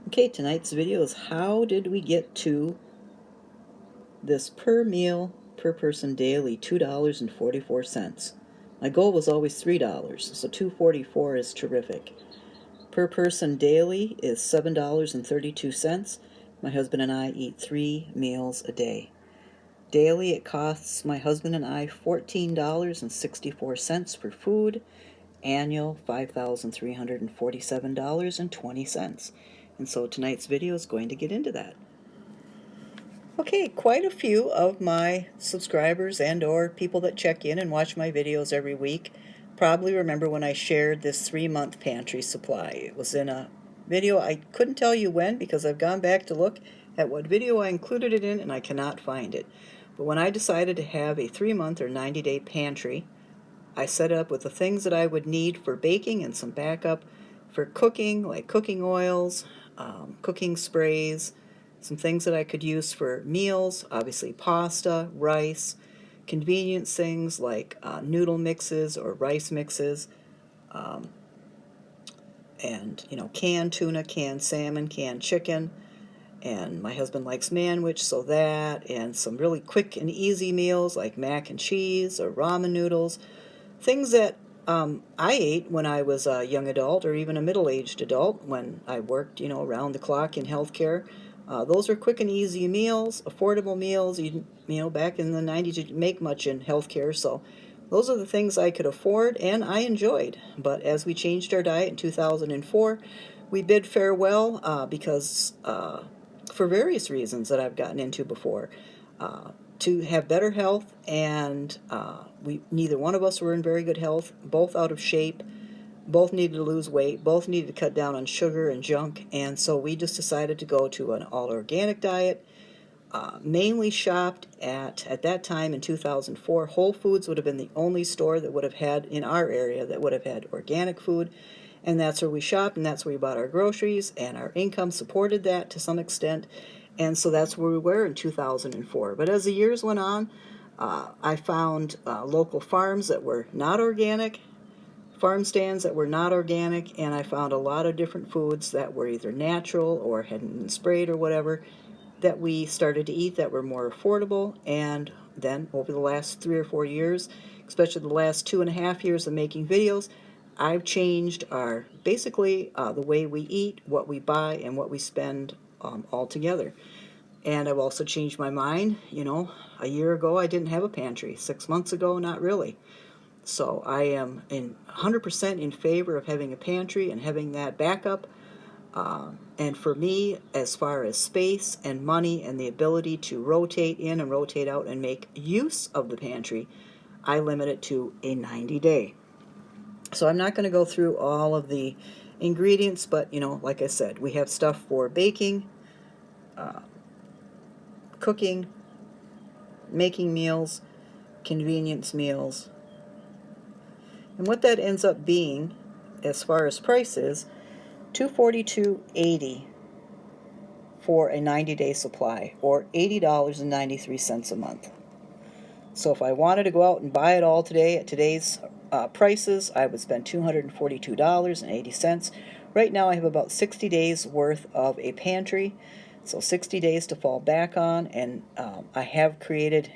Okay, tonight's video is how did we get to this per meal per person daily $2.44. My goal was always $3, so $2.44 is terrific. Per person daily is $7.32. My husband and I eat 3 meals a day. Daily it costs my husband and I $14.64 for food. Annual $5,347.20. And so tonight's video is going to get into that. Okay, quite a few of my subscribers and or people that check in and watch my videos every week probably remember when I shared this 3-month pantry supply. It was in a video. I couldn't tell you when because I've gone back to look at what video I included it in and I cannot find it. But when I decided to have a 3-month or 90-day pantry, I set it up with the things that I would need for baking and some backup for cooking, like cooking oils, cooking sprays, some things that I could use for meals, obviously pasta, rice, convenience things like noodle mixes or rice mixes, and canned tuna, canned salmon, canned chicken, and my husband likes manwich, so that, and some really quick and easy meals like mac and cheese or ramen noodles, things that I ate when I was a young adult or even a middle-aged adult when I worked, around the clock in healthcare. Those are quick and easy meals, affordable meals. Back in the 90s, you didn't make much in healthcare, so those are the things I could afford and I enjoyed. But as we changed our diet in 2004, we bid farewell because for various reasons that I've gotten into before. To have better health, and neither one of us were in very good health, both out of shape, both needed to lose weight, both needed to cut down on sugar and junk, and so we just decided to go to an all-organic diet. Mainly shopped at that time in 2004, Whole Foods would have been the only store that would have had, in our area, that would have had organic food, and that's where we shopped, and that's where we bought our groceries, and our income supported that to some extent, and so that's where we were in 2004. But as the years went on, I found local farms that were not organic, farm stands that were not organic, and I found a lot of different foods that were either natural or hadn't been sprayed or whatever that we started to eat that were more affordable. And then over the last 3 or 4 years, especially the last 2.5 years of making videos, I've changed basically the way we eat, what we buy, and what we spend altogether. And I've also changed my mind. A year ago I didn't have a pantry. 6 months ago, not really. So I am 100% in favor of having a pantry and having that backup. And for me, as far as space and money and the ability to rotate in and rotate out and make use of the pantry, I limit it to a 90-day. So I'm not going to go through all of the ingredients, but like I said, we have stuff for baking, cooking, making meals, convenience meals. And what that ends up being, as far as prices, $242.80 for a 90-day supply, or $80.93 a month. So if I wanted to go out and buy it all today at today's prices, I would spend $242.80. Right now I have about 60 days worth of a pantry, so 60 days to fall back on, and I have created,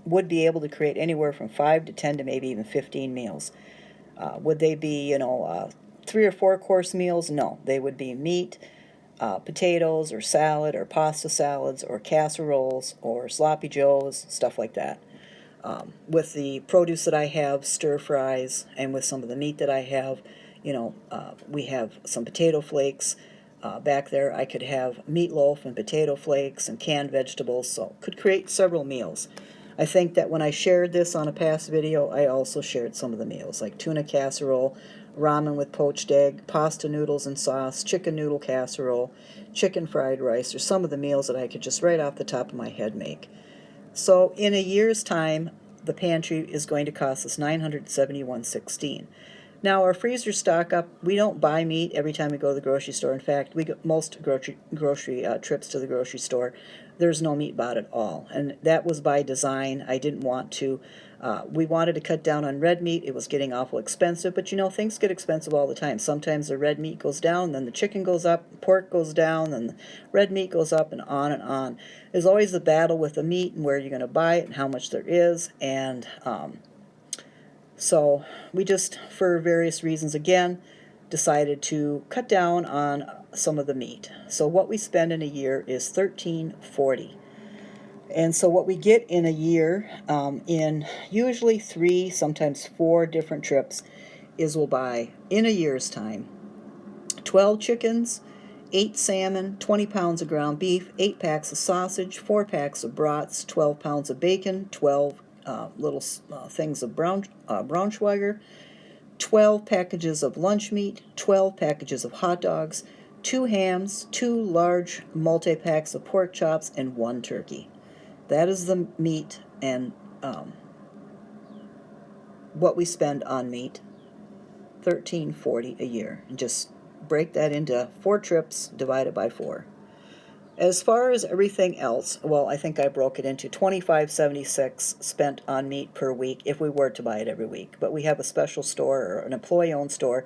would be able to create anywhere from 5 to 10 to maybe even 15 meals. Would they be, 3 or 4 course meals? No, they would be meat, potatoes, or salad, or pasta salads, or casseroles, or sloppy joes, stuff like that. With the produce that I have, stir fries, and with some of the meat that I have, we have some potato flakes. Back there I could have meatloaf and potato flakes and canned vegetables, so could create several meals. I think that when I shared this on a past video, I also shared some of the meals, like tuna casserole, ramen with poached egg, pasta noodles and sauce, chicken noodle casserole, chicken fried rice, or some of the meals that I could just right off the top of my head make. So in a year's time, the pantry is going to cost us $971.16. Now our freezer stock up. We don't buy meat every time we go to the grocery store. In fact, we get most grocery trips to the grocery store, there's no meat bought at all, and that was by design. I didn't want to We wanted to cut down on red meat. It was getting awful expensive, but things get expensive all the time. Sometimes the red meat goes down, then the chicken goes up, pork goes down, then the red meat goes up, and on and on. There's always the battle with the meat and where you're going to buy it and how much there is, and so we just, for various reasons again, decided to cut down on some of the meat. So what we spend in a year is $13.40. And so what we get in a year, in usually 3, sometimes 4 different trips, is we'll buy, in a year's time, 12 chickens, 8 salmon, 20 pounds of ground beef, 8 packs of sausage, 4 packs of brats, 12 pounds of bacon, 12 little things of Braunschweiger, 12 packages of lunch meat, 12 packages of hot dogs, 2 hams, 2 large multi-packs of pork chops, and 1 turkey. That is the meat and what we spend on meat, $13.40 a year. And just break that into 4 trips divided by 4. As far as everything else, well, I think I broke it into $25.76 spent on meat per week if we were to buy it every week. But we have a special store, or an employee-owned store,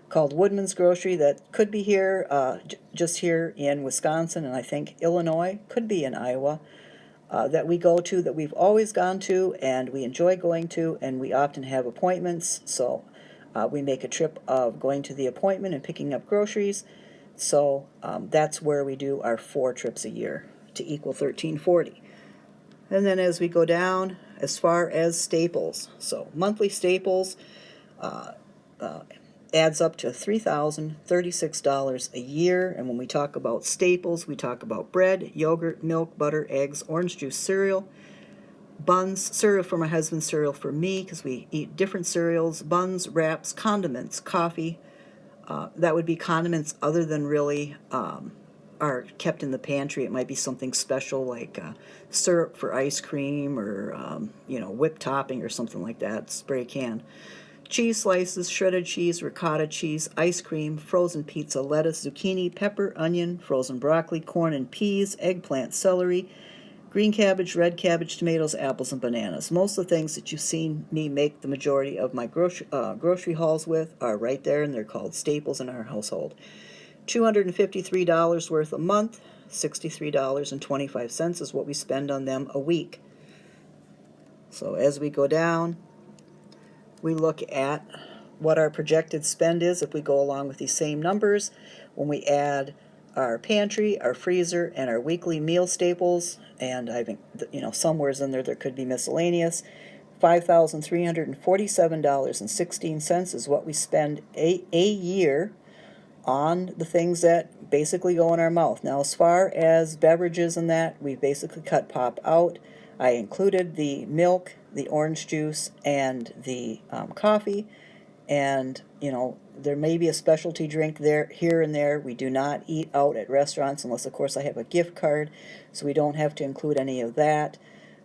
called Woodman's Grocery that could be here, just here in Wisconsin, and I think Illinois, could be in Iowa. That we go to, that we've always gone to, and we enjoy going to, and we often have appointments, so we make a trip of going to the appointment and picking up groceries. So that's where we do our 4 trips a year to equal $13.40. And then as we go down, as far as staples, so monthly staples adds up to $3,036 a year. And when we talk about staples, we talk about bread, yogurt, milk, butter, eggs, orange juice, cereal, buns, cereal for my husband, cereal for me, because we eat different cereals, buns, wraps, condiments, coffee. That would be condiments other than really are kept in the pantry. It might be something special like syrup for ice cream, or whipped topping or something like that, spray can. Cheese slices, shredded cheese, ricotta cheese, ice cream, frozen pizza, lettuce, zucchini, pepper, onion, frozen broccoli, corn and peas, eggplant, celery, green cabbage, red cabbage, tomatoes, apples, and bananas. Most of the things that you've seen me make the majority of my grocery hauls with are right there, and they're called staples in our household. $253 worth a month, $63.25 is what we spend on them a week. So as we go down, we look at what our projected spend is if we go along with these same numbers. When we add our pantry, our freezer, and our weekly meal staples, and I think somewhere's in there could be miscellaneous, $5,347.16 is what we spend a year on the things that basically go in our mouth. Now, as far as beverages and that, we basically cut pop out. I included the milk, the orange juice, and the coffee, and there may be a specialty drink there, here and there. We do not eat out at restaurants unless, of course, I have a gift card, so we don't have to include any of that.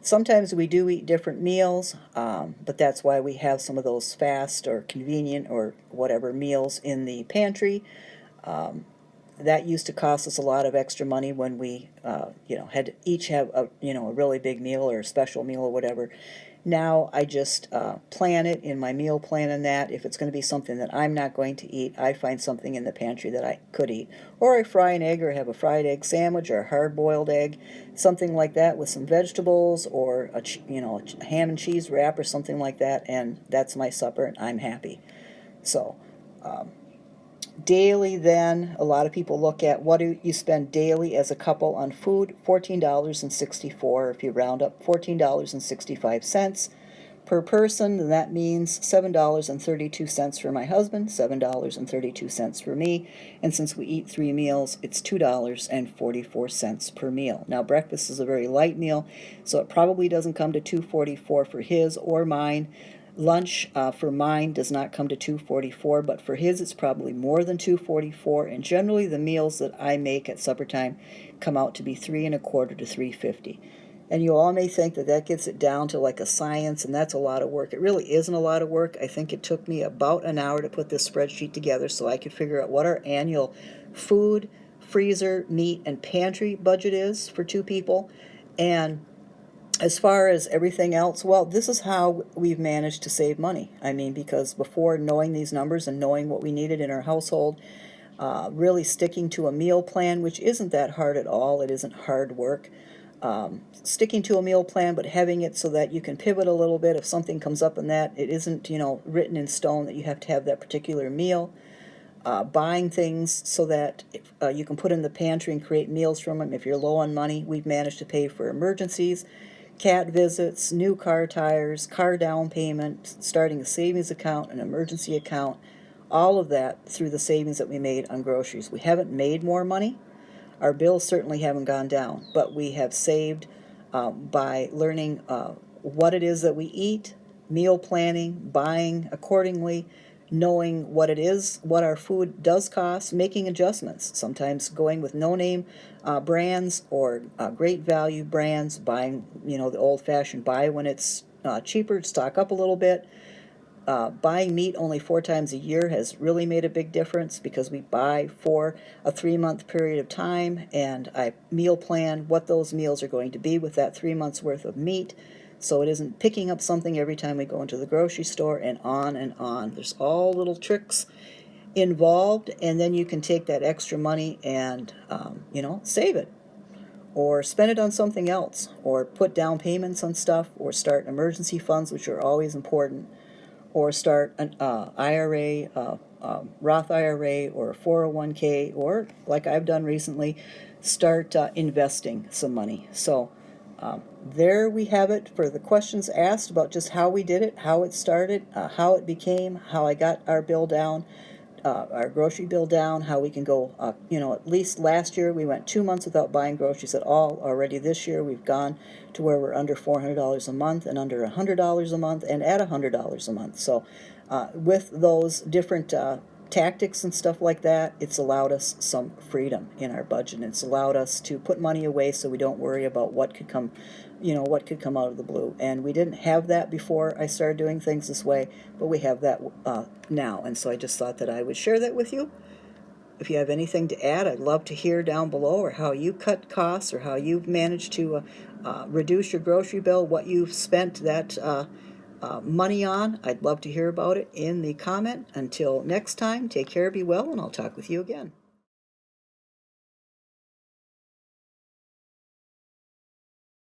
Sometimes we do eat different meals, but that's why we have some of those fast or convenient or whatever meals in the pantry. That used to cost us a lot of extra money when we, had to each have a really big meal or a special meal or whatever. Now I just plan it in my meal plan, and that if it's going to be something that I'm not going to eat, I find something in the pantry that I could eat. Or I fry an egg, or have a fried egg sandwich, or a hard-boiled egg, something like that with some vegetables, or a ham and cheese wrap or something like that, and that's my supper, and I'm happy. So daily, then, a lot of people look at what do you spend daily as a couple on food. $14.64, if you round up, $14.65 per person, and that means $7.32 for my husband, $7.32 for me, and since we eat 3 meals, it's $2.44 per meal. Now, breakfast is a very light meal, so it probably doesn't come to $2.44 for his or mine. Lunch for mine does not come to $2.44, but for his it's probably more than $2.44, and generally the meals that I make at supper time come out to be $3.25 to $3.50. And you all may think that gets it down to like a science, and that's a lot of work. It really isn't a lot of work. I think it took me about an hour to put this spreadsheet together so I could figure out what our annual food, freezer, meat, and pantry budget is for 2 people. And As far as everything else, well, this is how we've managed to save money. I mean, because before knowing these numbers and knowing what we needed in our household, really sticking to a meal plan, which isn't that hard at all. It isn't hard work. Sticking to a meal plan, but having it so that you can pivot a little bit if something comes up in that. It isn't, written in stone that you have to have that particular meal. Buying things so that you can put in the pantry and create meals from them. If you're low on money, we've managed to pay for emergencies, cat visits, new car tires, car down payment, starting a savings account, an emergency account, all of that through the savings that we made on groceries. We haven't made more money. Our bills certainly haven't gone down, but we have saved by learning what it is that we eat, meal planning, buying accordingly, knowing what it is, what our food does cost, making adjustments, sometimes going with no-name brands or great value brands, buying, the old-fashioned buy when it's cheaper, stock up a little bit. Buying meat only 4 times a year has really made a big difference because we buy for a 3-month period of time, and I meal plan what those meals are going to be with that 3 months worth of meat, so it isn't picking up something every time we go into the grocery store, and on and on. There's all little tricks involved, and then you can take that extra money and save it or spend it on something else, or put down payments on stuff, or start emergency funds, which are always important, or start an IRA, Roth IRA, or a 401k, or like I've done recently, start investing some money. So there we have it for the questions asked about just how we did it, how it started, how it became, how I got our bill down, our grocery bill down, how we can go, at least last year we went 2 months without buying groceries at all. Already this year we've gone to where we're under $400 a month and under $100 a month and at $100 a month. So with those different tactics and stuff like that, it's allowed us some freedom in our budget. It's allowed us to put money away so we don't worry about what could come out of the blue. And we didn't have that before I started doing things this way, but we have that now. And so I just thought that I would share that with you. If you have anything to add, I'd love to hear down below, or how you cut costs, or how you've managed to reduce your grocery bill, what you've spent that money on. I'd love to hear about it in the comment. Until next time, take care, be well, and I'll talk with you again.